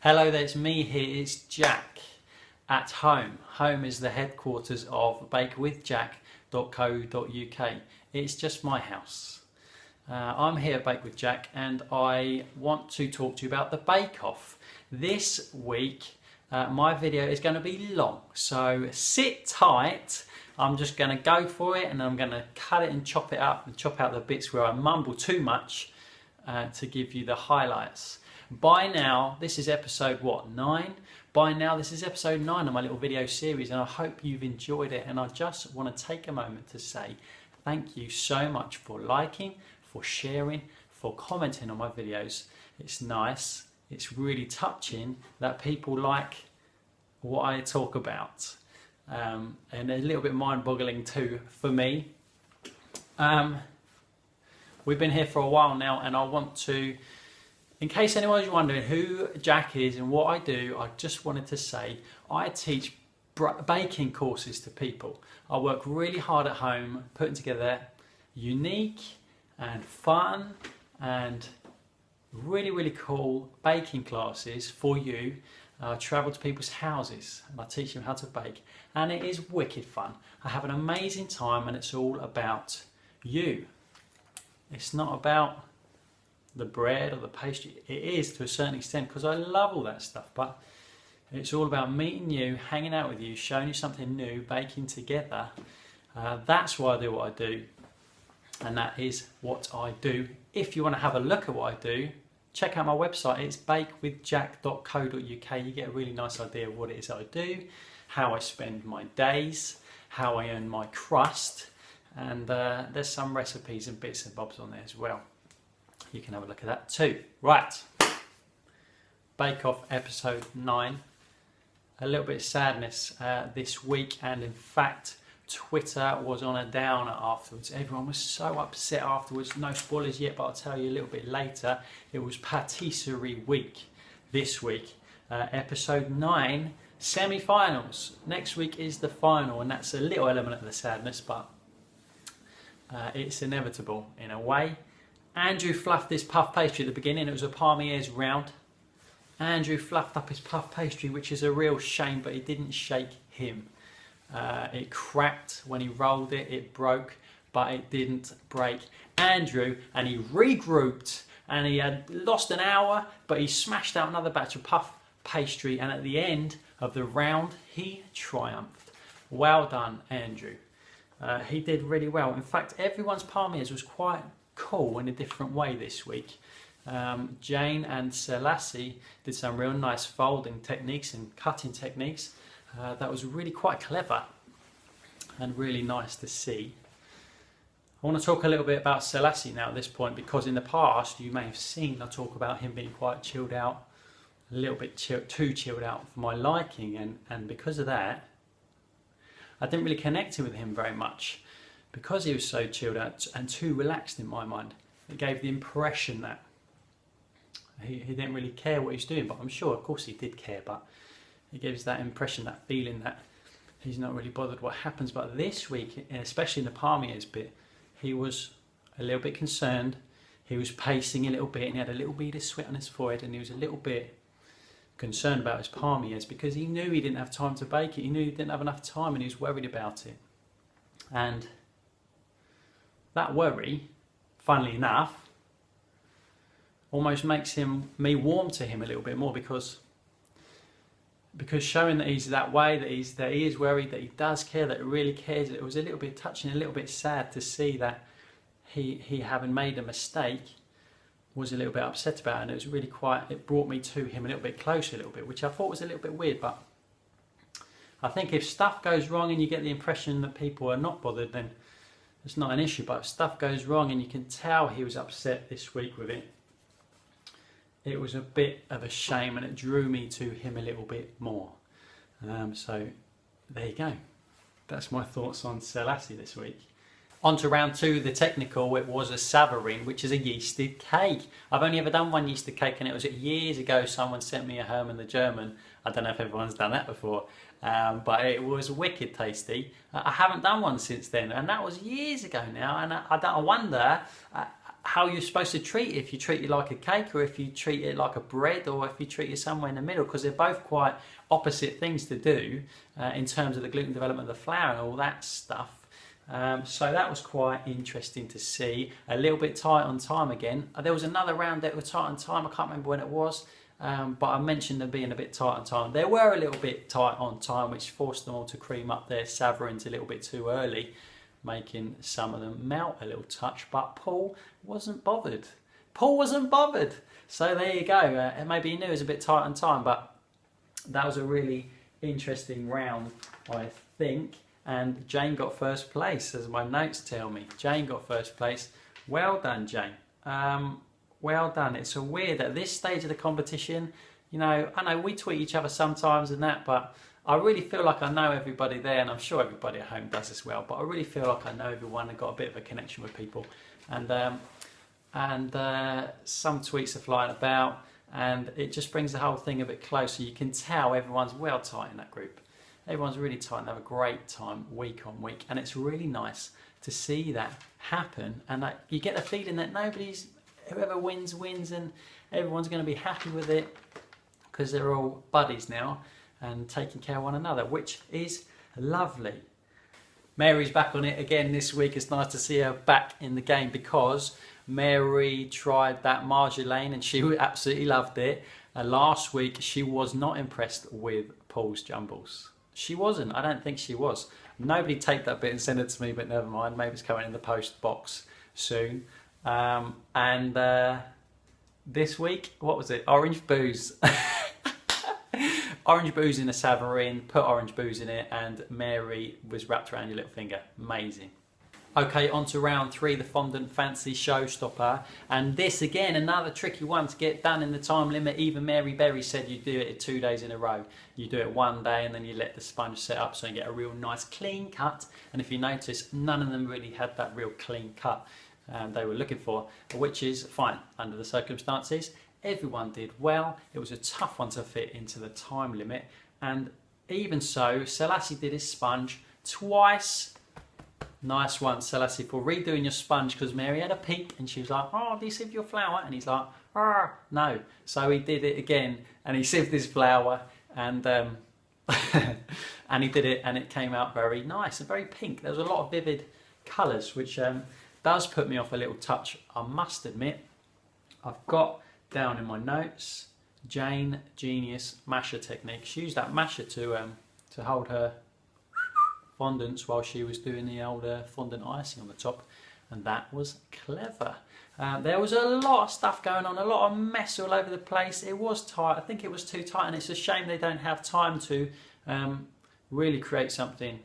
Hello there, it's me here, it's Jack at home. Home is the headquarters of bakewithjack.co.uk. It's just my house. I'm here at Bake with Jack and I want to talk to you about the Bake Off. This week my video is going to be long, so sit tight. I'm just going to go for it and I'm going to cut it and chop it up and chop out the bits where I mumble too much to give you the highlights. By now, this is episode 9? By now this is episode 9 of my little video series and I hope you've enjoyed it, and I just want to take a moment to say thank you so much for liking, for sharing, for commenting on my videos. It's nice, it's really touching that people like what I talk about, and a little bit mind-boggling too for me. We've been here for a while now and I want to, in case anyone's wondering who Jack is and what I do, I just wanted to say I teach baking courses to people. I work really hard at home putting together unique and fun and really cool baking classes for you. I travel to people's houses and I teach them how to bake, and it is wicked fun. I have an amazing time and it's all about you. It's not about the bread or the pastry. It is to a certain extent because I love all that stuff, but it's all about meeting you, hanging out with you, showing you something new, baking together. That's why I do what I do, and that is what I do. If you want to have a look at what I do, check out my website. It's bakewithjack.co.uk. You get a really nice idea of what it is that I do, how I spend my days, how I earn my crust, and there's some recipes and bits and bobs on there as well. You can have a look at that too. Right, Bake Off episode 9. A little bit of sadness this week, and in fact Twitter was on a downer afterwards. Everyone was so upset afterwards. No spoilers yet, but I'll tell you a little bit later. It was patisserie week this week. Episode 9, semi-finals. Next week is the final, and that's a little element of the sadness, but it's inevitable in a way. Andrew fluffed this puff pastry at the beginning. It was a Parmier's round. Andrew fluffed up his puff pastry, which is a real shame, but it didn't shake him. It cracked when he rolled it, it broke, but it didn't break Andrew, and he regrouped and he had lost an hour, but he smashed out another batch of puff pastry, and at the end of the round he triumphed. Well done, Andrew. He did really well. In fact, everyone's Parmier's was quite cool in a different way this week. Jane and Selasi did some real nice folding techniques and cutting techniques. That was really quite clever and really nice to see. I want to talk a little bit about Selasi now at this point, because in the past you may have seen I talk about him being quite chilled out, a little bit too chilled out for my liking, and because of that I didn't really connect with him very much. Because he was so chilled out and too relaxed in my mind, it gave the impression that he didn't really care what he's doing, but I'm sure of course he did care, but it gives that impression, that feeling that he's not really bothered what happens. But this week, especially in the Parmier's bit, he was a little bit concerned, he was pacing a little bit and he had a little bit of sweat on his forehead, and he was a little bit concerned about his Parmier's because he knew he didn't have time to bake it, he knew he didn't have enough time, and he was worried about it. And that worry, funnily enough, almost makes me warm to him a little bit more, because showing that he's that way, that he is worried, that he does care, that he really cares. It was a little bit touching, a little bit sad to see that he having made a mistake, was a little bit upset about it, and it was really it brought me to him a little bit closer a little bit, which I thought was a little bit weird. But I think if stuff goes wrong and you get the impression that people are not bothered, then it's not an issue. But if stuff goes wrong and you can tell he was upset this week with it, it was a bit of a shame, and it drew me to him a little bit more. So there you go. That's my thoughts on Selasi this week. On to round 2, the technical. It was a savarine, which is a yeasted cake. I've only ever done one yeasted cake, and it was years ago someone sent me a Herman the German. I don't know if everyone's done that before, but it was wicked tasty. I haven't done one since then, and that was years ago now, and I wonder how you're supposed to treat it, if you treat it like a cake or if you treat it like a bread or if you treat it somewhere in the middle, because they're both quite opposite things to do in terms of the gluten development of the flour and all that stuff. So that was quite interesting to see. A little bit tight on time again. There was another round that was tight on time, I can't remember when it was, but I mentioned them being a bit tight on time. They were a little bit tight on time, which forced them all to cream up their saverins a little bit too early, making some of them melt a little touch, but Paul wasn't bothered. Paul wasn't bothered. So there you go. Maybe he knew it was a bit tight on time, but that was a really interesting round, I think. And Jane got first place, as my notes tell me. Jane got first place. Well done, Jane. Well done. It's so weird at this stage of the competition. You know, I know we tweet each other sometimes and that, but I really feel like I know everybody there, and I'm sure everybody at home does as well, but I really feel like I know everyone and got a bit of a connection with people. And some tweets are flying about, and it just brings the whole thing a bit closer. You can tell everyone's well tight in that group. Everyone's really tight and have a great time week on week, and it's really nice to see that happen, and that you get the feeling that whoever wins, and everyone's going to be happy with it because they're all buddies now and taking care of one another, which is lovely. Mary's back on it again this week. It's nice to see her back in the game because Mary tried that marjolaine and she absolutely loved it. And last week she was not impressed with Paul's jumbles. She wasn't. I don't think she was. Nobody taped that bit and sent it to me, but never mind. Maybe it's coming in the post box soon. This week, what was it? Orange booze. Orange booze in a savarin, put orange booze in it, and Mary was wrapped around your little finger. Amazing. Okay, on to round 3, the Fondant Fancy Showstopper. And this, again, another tricky one to get done in the time limit. Even Mary Berry said you do it 2 days in a row. You do it one day and then you let the sponge set up so you get a real nice clean cut. And if you notice, none of them really had that real clean cut they were looking for, which is fine under the circumstances. Everyone did well. It was a tough one to fit into the time limit, and even so, Selasi did his sponge twice. Nice one, Selasi, for redoing your sponge, because Mary had a peek and she was like, "Oh, do you sieve your flour?" And he's like, "No." So he did it again, and he sieved his flour, and and he did it, and it came out very nice and very pink. There was a lot of vivid colours, which does put me off a little touch, I must admit. I've got down in my notes, Jane Genius masher technique. She used that masher to hold her fondants while she was doing the old fondant icing on the top, and that was clever. There was a lot of stuff going on, a lot of mess all over the place. It was tight. I think it was too tight, and it's a shame they don't have time to really create something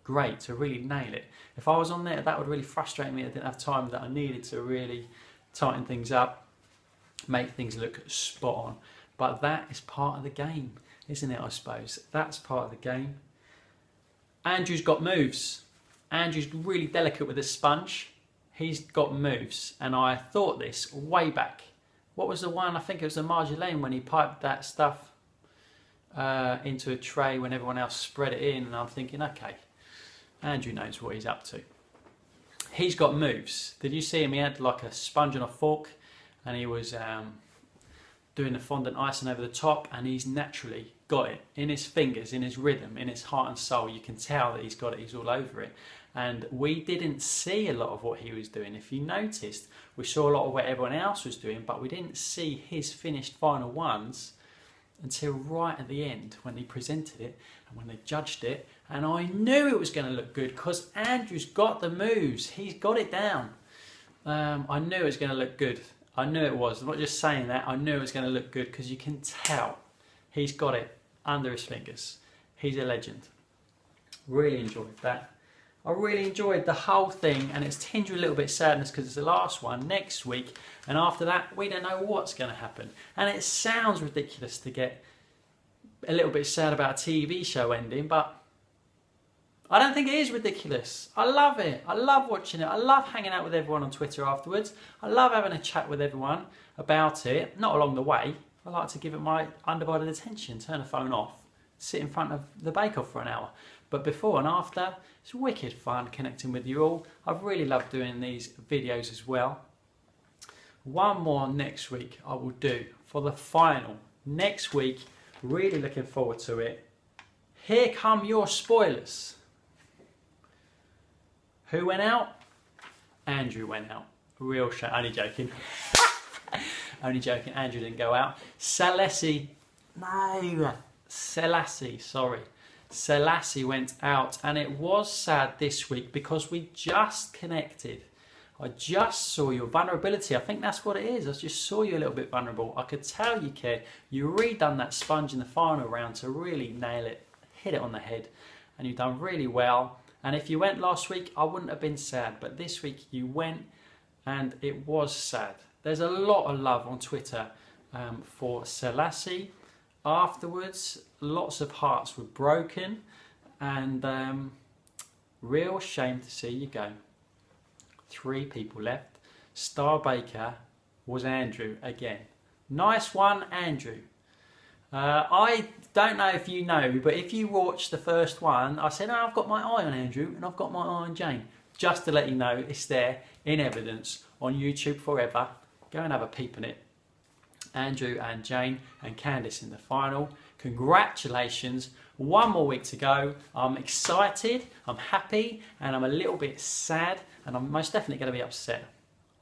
great, to really nail it. If I was on there, that would really frustrate me. I didn't have time that I needed to really tighten things up, make things look spot on. But that is part of the game, isn't it, I suppose? That's part of the game. Andrew's got moves. Andrew's really delicate with his sponge. He's got moves, and I thought this way back. What was the one? I think it was the marjolaine, when he piped that stuff into a tray when everyone else spread it in, and I'm thinking, okay, Andrew knows what he's up to. He's got moves. Did you see him? He had like a sponge and a fork, and he was doing the fondant icing over the top, and he's naturally got it in his fingers, in his rhythm, in his heart and soul. You can tell that he's got it, he's all over it. And we didn't see a lot of what he was doing. If you noticed, we saw a lot of what everyone else was doing, but we didn't see his finished final ones until right at the end when he presented it and when they judged it. And I knew it was going to look good because Andrew's got the moves. He's got it down. I knew it was going to look good. I knew it was. I'm not just saying that. I knew it was going to look good because you can tell he's got it under his fingers. He's a legend. Really enjoyed that. I really enjoyed the whole thing, and it's tinged with a little bit of sadness because it's the last one next week, and after that we don't know what's going to happen. And it sounds ridiculous to get a little bit sad about a TV show ending, but I don't think it is ridiculous. I love it. I love watching it. I love hanging out with everyone on Twitter afterwards. I love having a chat with everyone about it. Not along the way. I like to give it my undivided attention, turn the phone off, sit in front of the bake-off for an hour. But before and after, it's wicked fun connecting with you all. I've really loved doing these videos as well. one more next week I will do for the final. Next week, really looking forward to it. Here come your spoilers. Who went out? Andrew went out. Real shame. Only joking. Only joking. Andrew didn't go out. Selasi. No. Selasi. Sorry. Selasi went out. And it was sad this week because we just connected. I just saw your vulnerability. I think that's what it is. I just saw you a little bit vulnerable. I could tell you cared. You redone that sponge in the final round to really nail it. Hit it on the head. And you've done really well. And if you went last week, I wouldn't have been sad. But this week you went and it was sad. There's a lot of love on Twitter for Selasi. Afterwards, lots of hearts were broken. And real shame to see you go. 3 people left. Star Baker was Andrew again. Nice one, Andrew. I don't know if you know, but if you watched the first one, I said, oh, I've got my eye on Andrew and I've got my eye on Jane. Just to let you know, it's there in evidence on YouTube forever. Go and have a peep in it. Andrew and Jane and Candice in the final. Congratulations. One more week to go. I'm excited, I'm happy, and I'm a little bit sad, and I'm most definitely going to be upset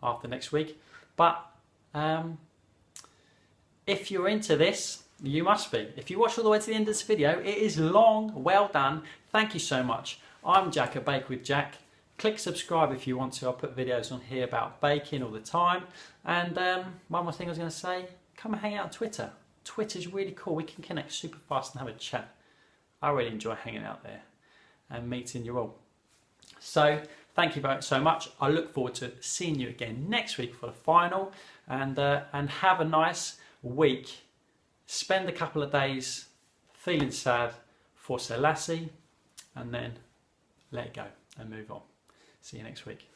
after next week. But if you're into this, you must be. If you watch all the way to the end of this video, it is long. Well done. Thank you so much. I'm Jack at Bake with Jack. Click subscribe if you want to. I'll put videos on here about baking all the time. And one more thing I was going to say, come and hang out on Twitter. Twitter's really cool. We can connect super fast and have a chat. I really enjoy hanging out there and meeting you all. So thank you so much. I look forward to seeing you again next week for the final. And have a nice week. Spend a couple of days feeling sad for Selasi and then let it go and move on. See you next week.